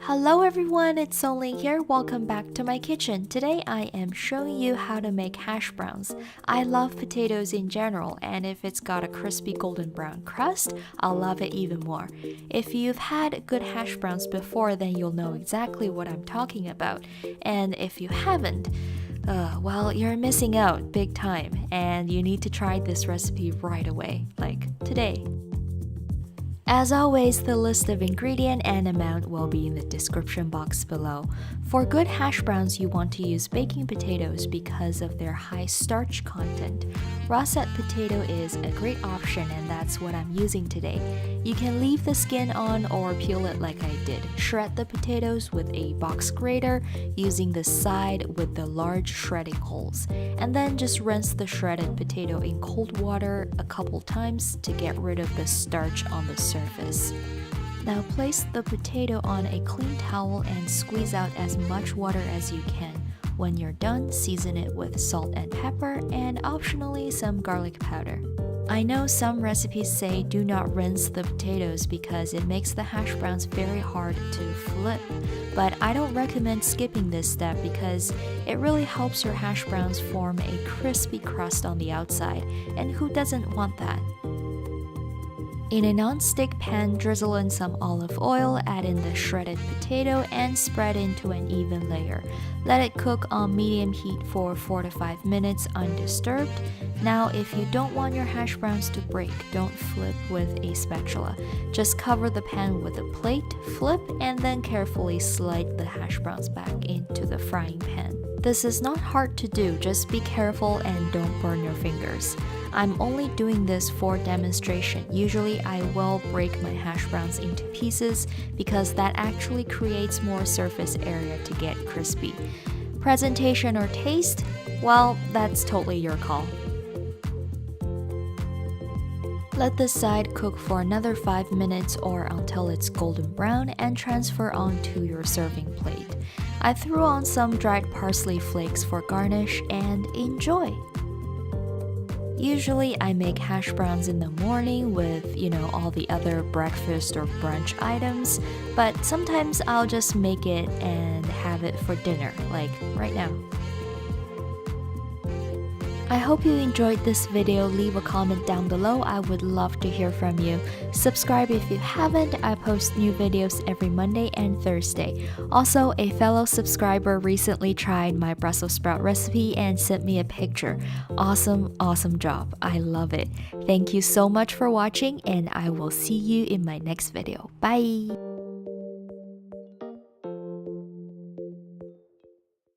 Hello everyone, it's Sonling here. Welcome back to my kitchen. Today I am showing you how to make hash browns. I love potatoes in general, and if it's got a crispy golden brown crust, I'll love it even more. If you've had good hash browns before, then you'll know exactly what I'm talking about. And if you haven't, well, you're missing out big time, and you need to try this recipe right away, like today. As always, the list of ingredient and amount will be in the description box below. For good hash browns, you want to use baking potatoes because of their high starch content. Russet potato is a great option, and that's what I'm using today. You can leave the skin on or peel it like I did. Shred the potatoes with a box grater using the side with the large shredding holes. And then just rinse the shredded potato in cold water a couple times to get rid of the starch on the surface. Now place the potato on a clean towel and squeeze out as much water as you can. When you're done, season it with salt and pepper and optionally some garlic powder. I know some recipes say do not rinse the potatoes because it makes the hash browns very hard to flip, but I don't recommend skipping this step because it really helps your hash browns form a crispy crust on the outside, and who doesn't want that? In a non-stick pan, drizzle in some olive oil, add in the shredded potato, and spread into an even layer. Let it cook on medium heat for 4 to 5 minutes undisturbed. Now, if you don't want your hash browns to break, don't flip with a spatula. Just cover the pan with a plate, flip, and then carefully slide the hash browns back into the frying pan. This is not hard to do, just be careful and don't burn your fingers. I'm only doing this for demonstration. Usually I will break my hash browns into pieces because that actually creates more surface area to get crispy. Presentation or taste? Well, that's totally your call. Let the side cook for another 5 minutes or until it's golden brown and transfer onto your serving plate. I threw on some dried parsley flakes for garnish and enjoy! Usually I make hash browns in the morning with, all the other breakfast or brunch items, but sometimes I'll just make it and have it for dinner, like right now. I hope you enjoyed this video. Leave a comment down below. I would love to hear from you. Subscribe if you haven't. I post new videos every Monday and Thursday. Also, a fellow subscriber recently tried my Brussels sprout recipe and sent me a picture. Awesome job. I love it. Thank you so much for watching, and I will see you in my next video. Bye!